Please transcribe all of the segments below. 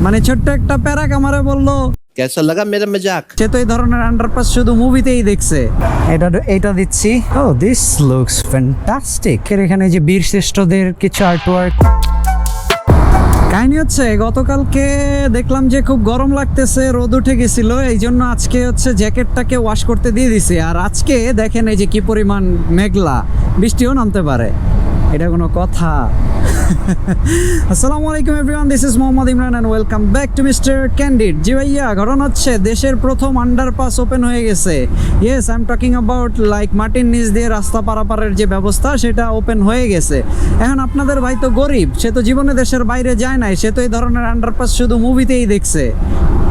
মানে ছোট্ট একটা প্যারাক আমারে বললো कैसा लगा मेरा मजाक? সে তো এই ধরনের আন্ডারপাস শুধু মুভিতেই দেখছে। এটা দিচ্ছি। ও দিস লুকস ফ্যান্টাস্টিক। এখানে যে বীর শ্রেষ্ঠদের কিছু আর্টওয়ার্ক। কাহিনী হচ্ছে গতকালকে দেখলাম যে খুব গরম লাগতেছে, রোদ উঠে গেছিল, এই জন্য আজকে হচ্ছে জ্যাকেটটাকে ওয়াশ করতে দিয়ে দিছি। আর আজকে দেখেন এই যে কি পরিমাণ মেঘলা, বৃষ্টিও নামতে পারে। এটা কোনো কথা? আসসালামু আলাইকুম everyone, this is Mohammad Imran and welcome back to Mister Candid. জি ভাইয়া, ঘটনা হচ্ছে দেশের প্রথম আন্ডারপাস ওপেন হয়ে গেছে। Yes, I am talking about like মাটির নিচ দিয়ে রাস্তা পারাপারের যে ব্যবস্থা সেটা ওপেন হয়ে গেছে। এখন আপনাদের ভাই তো গরিব, সে তো জীবনে দেশের বাইরে যায় নাই, সে তো এই ধরনের আন্ডারপাস শুধু মুভিতেই দেখছে।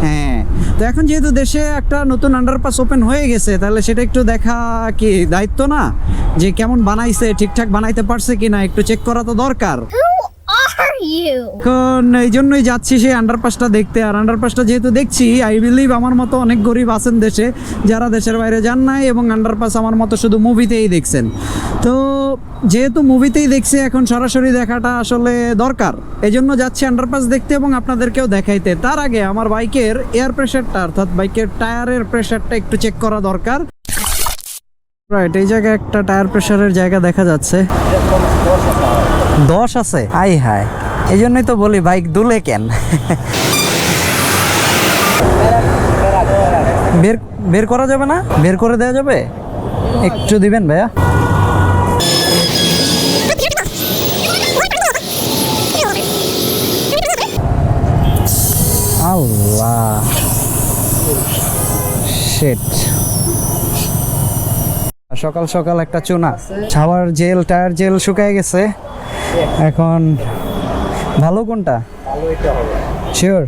হ্যাঁ, তো এখন যেহেতু দেশে একটা নতুন আন্ডারপাস ওপেন হয়ে গেছে, তাহলে সেটা একটু দেখা কি দায়িত্ব না? যে কেমন বানাইছে, ঠিকঠাক বানাইতে পারছে কিনা একটু চেক করা তো দরকার। এখন এই জন্যই যাচ্ছি সেই আন্ডারপাসটা দেখতে। আর আন্ডারপাসটা যেহেতু দেখছি, আই বিলিভ আমার মতো অনেক গরিব আছেন দেশে, যারা দেশের বাইরে যান নাই এবং আন্ডারপাস আমার মতো শুধু মুভিতেই দেখছেন। তো যেহেতু মুভিতেই দেখছি, এখন সরাসরি দেখাটা আসলে দরকার। এই জন্য যাচ্ছি আন্ডারপাস দেখতে এবং আপনাদেরকেও দেখাইতে। তার আগে আমার বাইকের এয়ার প্রেশারটা, অর্থাৎ বাইকের টায়ারের প্রেশারটা একটু চেক করা দরকার। রাইট, এই জায়গায় একটা টায়ার প্রেশারের জায়গা দেখা যাচ্ছে। 10 আছে? হাই হাই, এই জন্যই তো বলি বাইক দুলে কেন। বের করা যাবে না? বের করে দেওয়া যাবে? একটু দিবেন ভাইয়া। আল্লাহ শিট। সকাল সকাল একটা চুনা, ছাওয়ার জেল, টায়ার জেল শুকায় গেছে। এখন ভালো কোনটা? শিওর?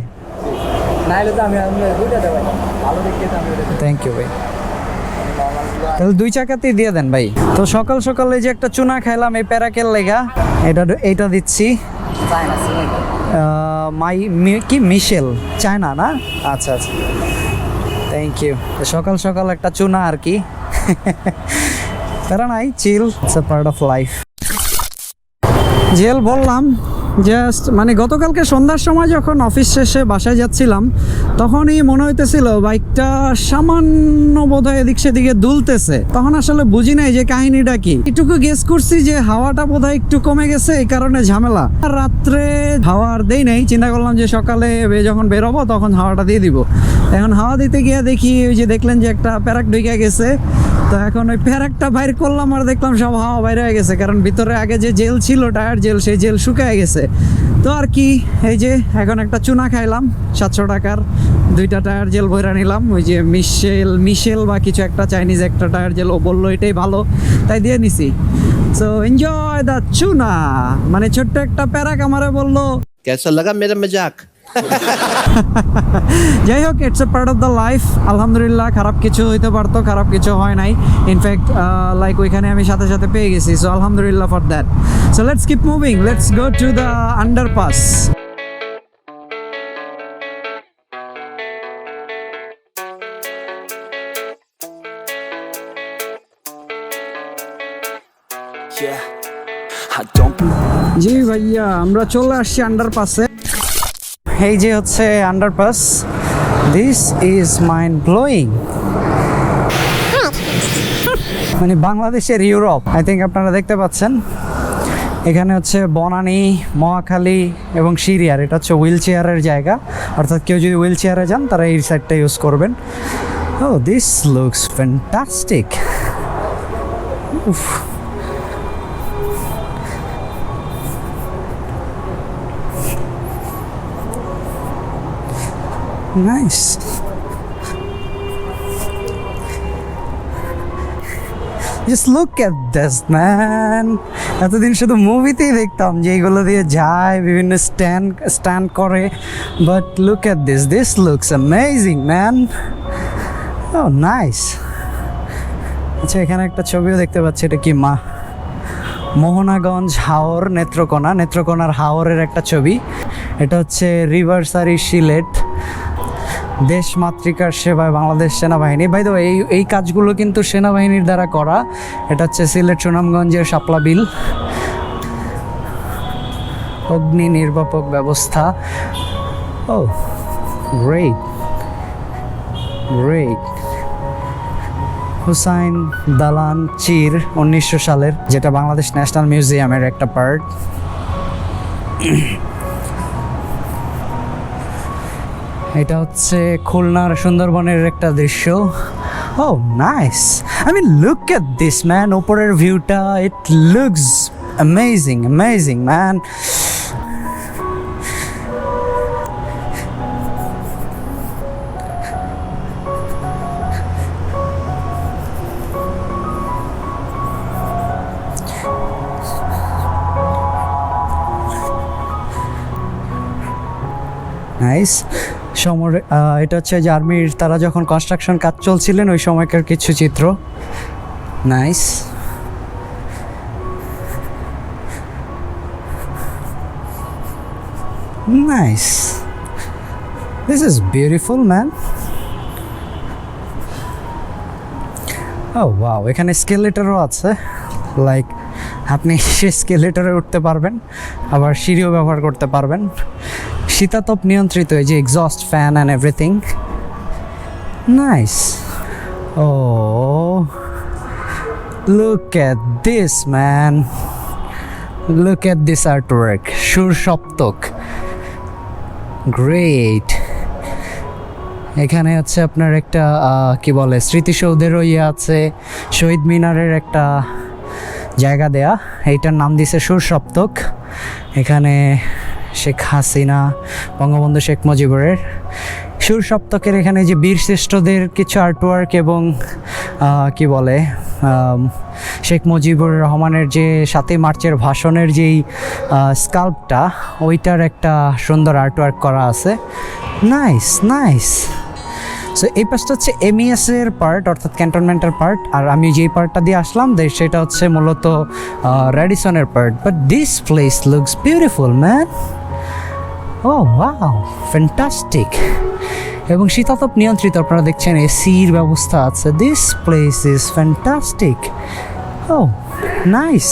থ্যাংক ইউ ভাই। তাহলে 2 চাকাতেই দিয়ে দেন ভাই। তো সকাল সকাল এই যে একটা চুনা খাইলাম এই প্যারাকের লেগা, এটা দিচ্ছি। কি মিশেল চায়না না? আচ্ছা আচ্ছা, থ্যাংক ইউ। সকাল সকাল একটা চুনা আর কি, প্যারা নাই, chill, it's a part of life. Jail বললাম জাস্ট, মানে গতকালকে সন্ধ্যার সময় যখন অফিস শেষে বাসায় যাচ্ছিলাম, তখনই মনে হইতেছিল বাইকটা সামান্য বোধহয় এদিক সেদিকে দুলতেছে। তখন আসলে বুঝি নাই যে কাহিনীটা কি। একটুকু গেস করছি যে হাওয়াটা বোধহয় একটু কমে গেছে, এই কারণে ঝামেলা। রাত্রে হাওয়া আর দেই নাই, চিন্তা করলাম যে সকালে যখন বেরোবো তখন হাওয়াটা দিয়ে দিব। এখন হাওয়া দিতে গিয়ে দেখি ওই যে দেখলেন যে একটা প্যারাক ঢুকে গেছে। তো এখন ওই প্যারাকটা বাইর করলাম আর দেখলাম সব হাওয়া বাইরে হয়ে গেছে, কারণ ভিতরে আগে যে জেল ছিল, টায়ার জেল, সেই জেল শুকায় গেছে। তো আর কি, এই যে এখন একটা চুনা খাইলাম 700 টাকার, 2টা টায়ার জেল ভরা নিলাম। ওই যে মিশেল বা কিছু একটা চাইনিজ একটা টায়ার জেল, ও বললো এটাই ভালো, তাই দিয়ে নিছি। সো এনজয় দ্য চুনা। মানে ছোট্ট একটা প্যারাক আমারে বললো कैसा लगा मेरा मजाक? যাই হোক, it's a part of the life. আলহামদুলিল্লাহ, খারাপ কিছু হইতে পারতো, খারাপ কিছু হয় নাই। ইনফ্যাক্ট লাইক ওইখানে আমি সাথে সাথে পেয়ে গেছি, সো আলহামদুলিল্লাহ for that. So let's keep moving, let's go to the underpass. জি ভাইয়া, আমরা চলে আসছি আন্ডারপাসে। এই যে হচ্ছে underpass. This is mind blowing. মানে বাংলাদেশের ইউরোপ, আই থিঙ্ক আপনারা দেখতে পাচ্ছেন। এখানে হচ্ছে বনানী, মহাখালী এবং সিরিয়ার, এটা হচ্ছে হুইল চেয়ারের জায়গা। অর্থাৎ কেউ যদি হুইল চেয়ারে যান, তারা এই সাইডটা ইউজ করবেন। ও দিস লুকস ফ্যান্টাস্টিক। উফ, nice. Just look at this man. এতদিন শুধু মুভিতেই দেখতাম যে এইগুলো দিয়ে যায়, বিভিন্ন স্ট্যান্ড করে, but look at this looks amazing man. Oh nice. আচ্ছা, এখানে একটা ছবিও দেখতে পাচ্ছি, এটা কি মোহনাগঞ্জ হাওর, নেত্রকোনার হাওরের একটা ছবি। এটা হচ্ছে রিভারসারি সিলেট, দেশ মাতৃকার সেবায় বাংলাদেশ সেনাবাহিনী। বাই দ্য ওয়ে, এই কাজগুলো কিন্তু সেনাবাহিনীর দ্বারা করা। এটা হচ্ছে সিলেট সুনামগঞ্জের শাপলা বিল। অগ্নি নির্বাপক ব্যবস্থা, Oh, great. হুসাইন দালান চির 1900 সালের, যেটা বাংলাদেশ ন্যাশনাল মিউজিয়ামের একটা পার্ট। এটা হচ্ছে খুলনার সুন্দরবনের একটা দৃশ্য। Oh nice, I mean look at this man, উপরের ভিউটা, it looks amazing man. Nice. এটা হচ্ছে যে আর্মির তারা যখন কনস্ট্রাকশন কাজ চলছিলেন ওই সময়কার কিছু চিত্র। Nice. This is beautiful man. Oh wow, এখানে স্কেলেটরও আছে, লাইক আপনি সে স্কেলেটরে উঠতে পারবেন, আবার সিঁড়িও ব্যবহার করতে পারবেন। শীতাতপ নিয়ন্ত্রিত, এই যে exhaust fan and everything. Nice. Oh look at this man, look at this artwork, সুর সপ্তক, গ্রেট। এখানে হচ্ছে আপনার একটা কি বলে স্মৃতিসৌধেরও ইয়ে আছে, শহীদ মিনারের একটা জায়গা দেয়া, এইটার নাম দিছে সুর সপ্তক। এখানে শেখ হাসিনা, বঙ্গবন্ধু শেখ মুজিবুরের সুর সপ্তকের এখানে যে বীর শ্রেষ্ঠদের কিছু আর্টওয়ার্ক এবং কি বলে শেখ মুজিবুর রহমানের যে 7ই মার্চের ভাষণের যেই স্কাল্পটা, ওইটার একটা সুন্দর আর্টওয়ার্ক করা আছে। নাইস। সো এই পাশটা হচ্ছে এমইএস এর পার্ট, অর্থাৎ ক্যান্টনমেন্টের পার্ট, আর আমি যেই পার্টটা দিয়ে আসলাম সেটা হচ্ছে মূলত র্যাডিসনের part. But this place looks beautiful man. Oh wow, fantastic. এবং শীতাতপ নিয়ন্ত্রিত, আপনারা দেখছেন এসির ব্যবস্থা আছে। This place is fantastic. Oh nice.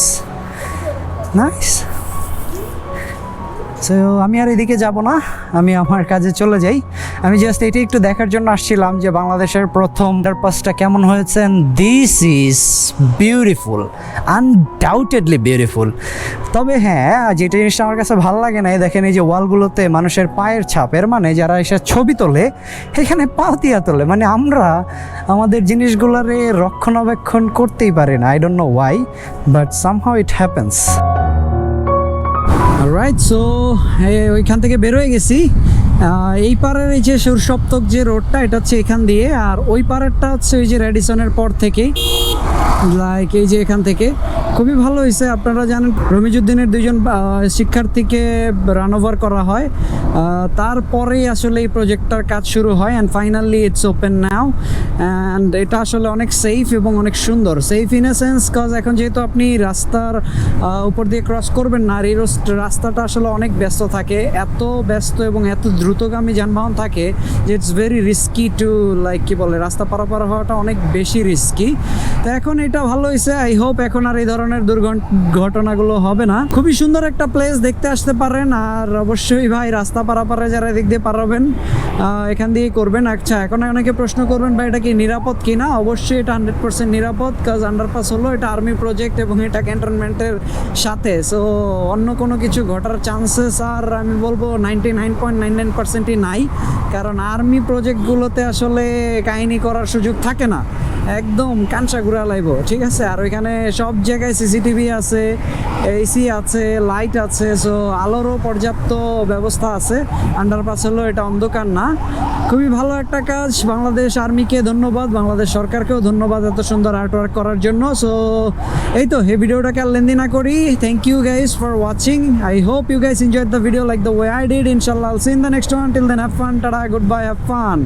So আমি আর এদিকে যাব না, আমি আমার কাজে চলে যাই। আমি জাস্ট এটা একটু দেখার জন্য আসছিলাম যে বাংলাদেশের প্রথম আন্ডারপাসটা কেমন হয়েছে। This is beautiful, undoubtedly beautiful. তবে হ্যাঁ, যেটা জিনিসটা আমার কাছে ভালো লাগে না, দেখেন এই যে ওয়ালগুলোতে মানুষের পায়ের ছাপ, এর মানে যারা এসে ছবি তোলে এখানে পা দিয়া তোলে, মানে আমরা আমাদের জিনিসগুলোরে রক্ষণাবেক্ষণ করতেই পারি না। I don't know Y, but somehow it happens. Right, so ওইখান থেকে বেরোয় গেছি। এই পারের এই যে সুর সপ্তক যে রোডটা, এটা হচ্ছে এখান দিয়ে, আর ওই পারেরটা হচ্ছে ওই যে র্যাডিসনের পর থেকেই, লাইক এই যে এখান থেকে। খুবই ভালো হয়েছে। আপনারা জানেন রমিজউদ্দিনের 2জন শিক্ষার্থীকে রান ওভার করা হয়, তারপরেই আসলে এই প্রজেক্টটার কাজ শুরু হয়, and finally it's open now. And এটা আসলে অনেক সেফ এবং অনেক সুন্দর। Safe in a sense cause এখন যেহেতু আপনি রাস্তার উপর দিয়ে ক্রস করবেন না, আর এই রাস্তাটা আসলে অনেক ব্যস্ত থাকে, এত ব্যস্ত এবং এত দ্রুতগামী যানবাহন থাকে যে it's very risky to, like কি বলে, রাস্তা পারাপার হওয়াটা অনেক বেশি রিস্কি। তো এখন এটা ভালো হয়েছে। আই হোপ এখন আর এই ধরনের দুর্ঘটনাগুলো হবে না। খুবই সুন্দর একটা প্লেস, দেখতে আসতে পারেন। আর অবশ্যই ভাই, রাস্তা পারাপারে যারা এদিক দিয়ে পারাবেন এখান দিয়েই করবেন। আচ্ছা, এখন অনেকে প্রশ্ন করবেন ভাই এটা কি নিরাপদ কিনা? অবশ্যই এটা 100% নিরাপদ, কাজ আন্ডারপাস হলো এটা আর্মি প্রজেক্ট এবং এটা ক্যান্টনমেন্টের সাথে। সো অন্য কোনো কিছু ঘটার চান্সেস আর আমি বলবো 99.99%ই নাই, কারণ আর্মি প্রজেক্টগুলোতে আসলে কাহিনী করার সুযোগ থাকে না, একদম কাঁচা ঘুরা লাইব, ঠিক আছে। আর ওইখানে সব জায়গায় সিসিটিভি আছে, এসি আছে, লাইট আছে, সো আলোরও পর্যাপ্ত ব্যবস্থা আছে। আন্ডারপাস হলো এটা অন্ধকার না। খুবই ভালো একটা কাজ। বাংলাদেশ আর্মিকে ধন্যবাদ, বাংলাদেশ সরকারকেও ধন্যবাদ এত সুন্দর আর্টওয়ার্ক করার জন্য। সো এই তো, এই ভিডিওটাকে আর লেন্দি না করি। Thank you guys for watching. I hope you guys enjoyed the video like the way I did. Inshallah, I'll see you in the next one. Till then, have fun. Tada, goodbye, have fun.